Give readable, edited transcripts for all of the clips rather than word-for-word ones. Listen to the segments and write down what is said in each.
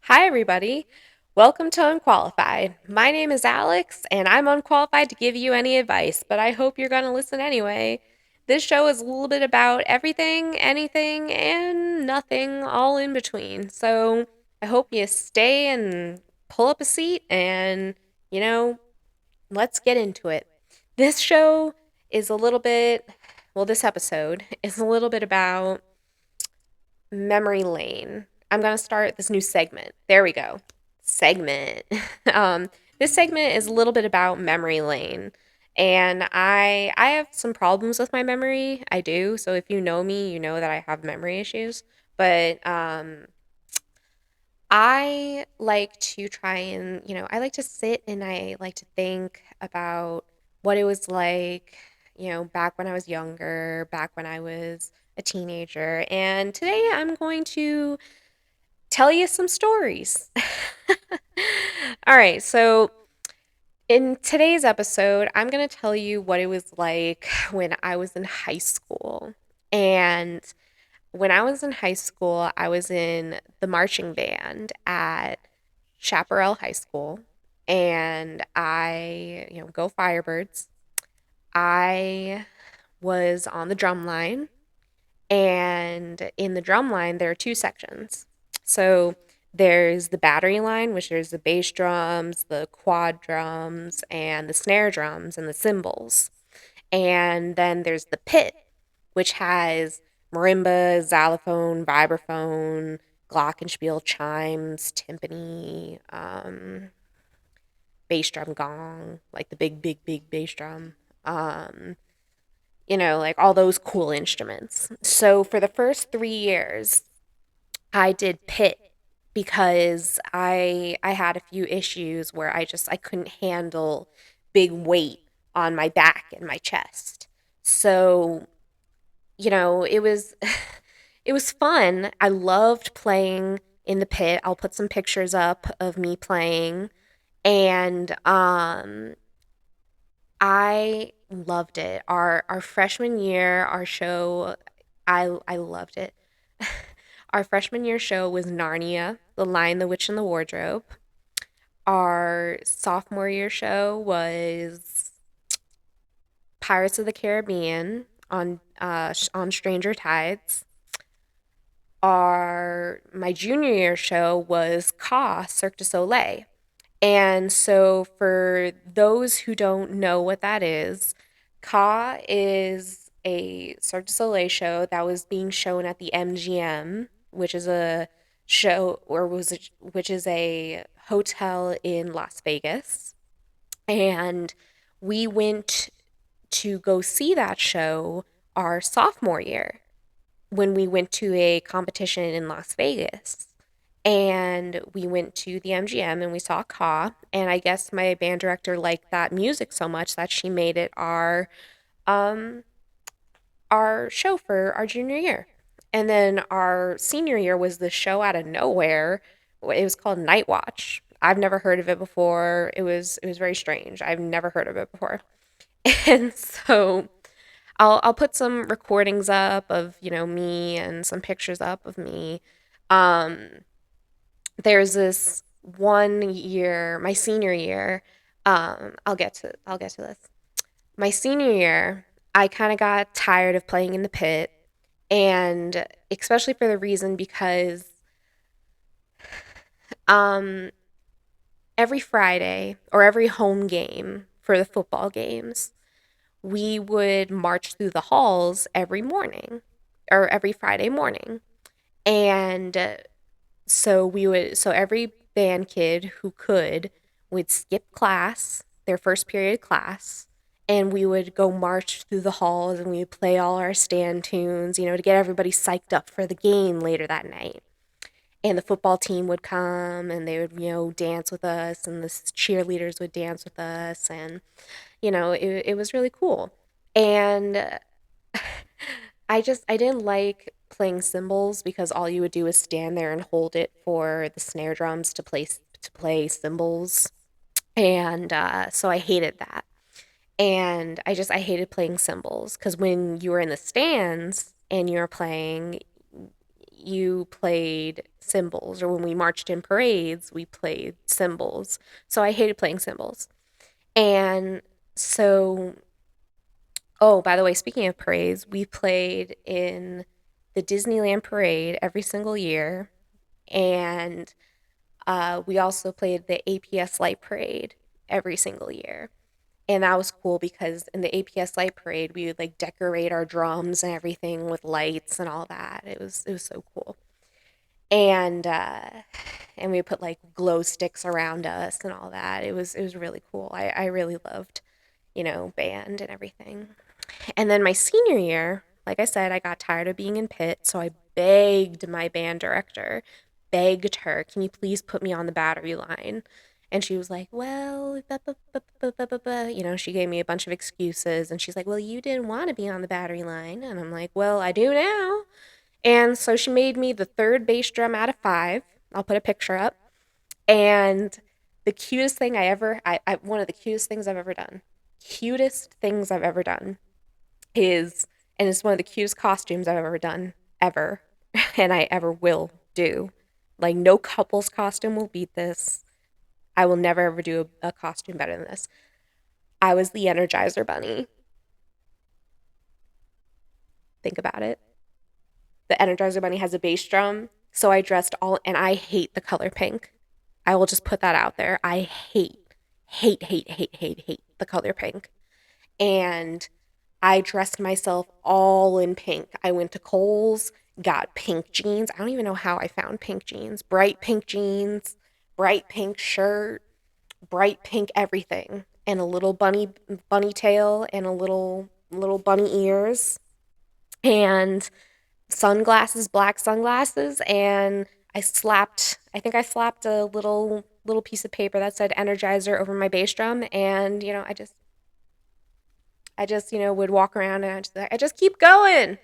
Hi, everybody. Welcome to Unqualified. My name is Alex, and I'm unqualified to give you any advice, but I hope you're going to listen anyway. This show is a little bit about everything, anything, and nothing, all in between. So I hope you stay and pull up a seat and, you know, let's get into it. This show is a little bit, well, this episode is a little bit about memory lane. I'm going to start this new segment. There we go. Segment. um, this segment is a little bit about memory lane. And I have some problems with my memory. I do. So if you know me, you know that I have memory issues. But I like to try and, I like to sit and I like to think about what it was like, back when I was younger, back when I was a teenager. And today I'm going to tell you some stories. All right, so in today's episode, I'm going to tell you what it was like when I was in high school. And when I was in high school, I was in the marching band at Chaparral High School. And go Firebirds. I was on the drum line. And in the drum line, there are two sections. So there's the battery line, which there's the bass drums, the quad drums, and the snare drums and the cymbals. And then there's the pit, which has marimba, xylophone, vibraphone, glockenspiel, chimes, timpani, bass drum gong, like the big, big, big bass drum. Um, like all those cool instruments. So for the first 3 years, I did pit because I had a few issues where I couldn't handle big weight on my back and my chest. So, it was it was fun. I loved playing in the pit. I'll put some pictures up of me playing, and I loved it. Our freshman year, our show, I loved it. Our freshman year show was Narnia, The Lion, the Witch, and the Wardrobe. Our sophomore year show was Pirates of the Caribbean on Stranger Tides. Our my junior year show was Ka Cirque du Soleil. And so, for those who don't know what that is, Ka is a Cirque du Soleil show that was being shown at the MGM, which is a show, which is a hotel in Las Vegas. And we went to go see that show our sophomore year when we went to a competition in Las Vegas. And we went to the MGM and we saw Ka. And I guess my band director liked that music so much that she made it um our show for our junior year. And then our senior year was the show out of nowhere. It was called Night Watch. I've never heard of it before. It was very strange. I've never heard of it before. And so I'll put some recordings up of, me and some pictures up of me. Um there's this one year, my senior year, I'll get to this. My senior year, I kind of got tired of playing in the pit, and especially for the reason because um every Friday or every home game for the football games, we would march through the halls every morning or every Friday morning. And so every band kid who could would skip class, their first period class, and we would go march through the halls and we would play all our stand tunes, to get everybody psyched up for the game later that night. And the football team would come and they would, dance with us, and the cheerleaders would dance with us, and it was really cool. And I didn't like playing cymbals because all you would do is stand there and hold it for the snare drums to play cymbals, and so I hated that. And I hated playing cymbals because when you were in the stands and you were playing, you played cymbals, or when we marched in parades, we played cymbals. So I hated playing cymbals. And so, oh, by the way, speaking of parades, we played in the Disneyland parade every single year. And we also played the APS Light Parade every single year. And that was cool because in the APS Light Parade, we would like decorate our drums and everything with lights and all that. It was so cool. And and we put like glow sticks around us and all that. It was really cool. I really loved, band and everything. And then my senior year, like I said, I got tired of being in pit, so I begged my band director, begged her, can you please put me on the battery line? And she was like, well, she gave me a bunch of excuses. And she's like, well, you didn't want to be on the battery line. And I'm like, well, I do now. And so she made me the third bass drum out of five. I'll put a picture up. And the cutest thing one of the cutest things I've ever done, cutest things I've ever done is, and it's one of the cutest costumes I've ever done, ever, and I ever will do. Like, no couple's costume will beat this. I will never ever do a costume better than this. I was the Energizer Bunny. Think about it. The Energizer Bunny has a bass drum, so I dressed all, and I hate the color pink. I will just put that out there. I hate the color pink. And I dressed myself all in pink. I went to Kohl's, got pink jeans. I don't even know how I found pink jeans. Bright pink jeans, bright pink shirt, bright pink everything, and a little bunny tail and a little bunny ears and sunglasses, black sunglasses, and I think I slapped a little piece of paper that said Energizer over my bass drum, and I just would walk around and I just keep going.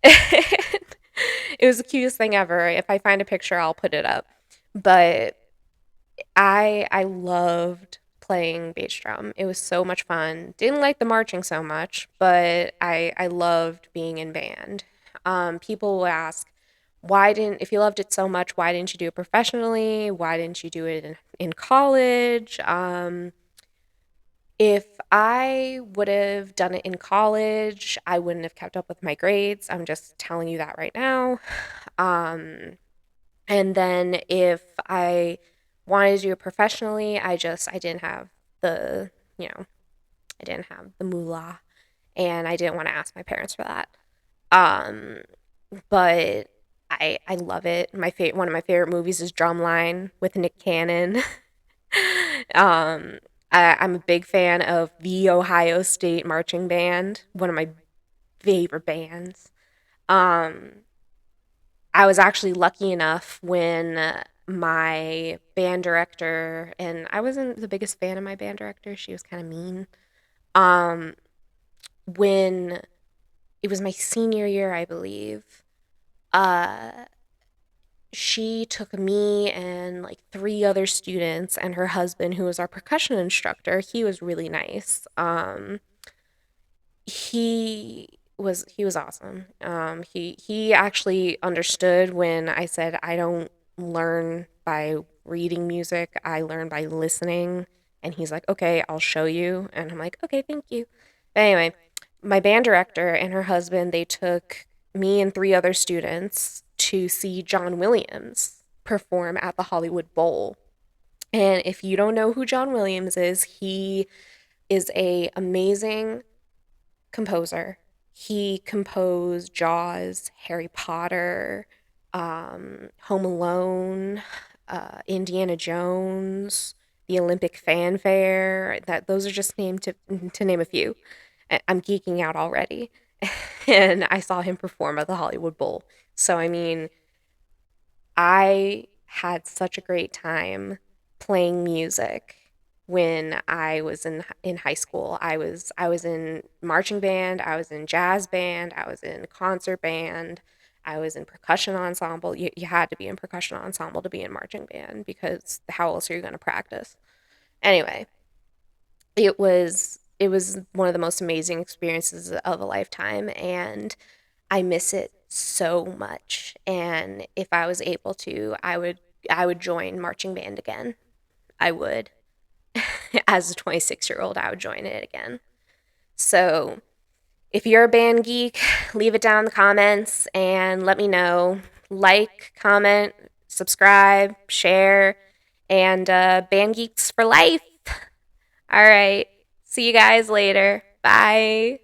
It was the cutest thing ever. If I find a picture, I'll put it up. But I loved playing bass drum. It was so much fun. Didn't like the marching so much, but I loved being in band. People will ask, if you loved it so much, why didn't you do it professionally? Why didn't you do it in college? If I would have done it in college, I wouldn't have kept up with my grades. I'm just telling you that right now. Um, and then if I wanted to do it professionally, I didn't have the, you know, I didn't have the moolah, and I didn't want to ask my parents for that. Um, but I love it. One of my favorite movies is Drumline with Nick Cannon. um, I'm a big fan of the Ohio State Marching Band, one of my favorite bands. Um, I was actually lucky enough when my band director, and I wasn't the biggest fan of my band director, she was kind of mean. Um, when it was my senior year, I believe, uh, she took me and like three other students and her husband, who was our percussion instructor. He was really nice. He was awesome. He actually understood when I said I don't learn by reading music, I learn by listening. And he's like, okay, I'll show you. And I'm like, okay, thank you. But anyway, my band director and her husband, they took me and three other students to see John Williams perform at the Hollywood Bowl. And if you don't know who John Williams is, he is a amazing composer. He composed Jaws, Harry Potter, Home Alone, Indiana Jones, the Olympic Fanfare. Those are just named to name a few. I'm geeking out already. And I saw him perform at the Hollywood Bowl. So I mean, I had such a great time playing music when I was in high school. I was in marching band, I was in jazz band, I was in concert band, I was in percussion ensemble. You had to be in percussion ensemble to be in marching band because how else are you going to practice? Anyway, it was it was one of the most amazing experiences of a lifetime, and I miss it so much. And if I was able to, I would join marching band again. I would. As a 26-year-old, I would join it again. So, if you're a band geek, leave it down in the comments and let me know. Like, comment, subscribe, share, and band geeks for life. All right. See you guys later. Bye.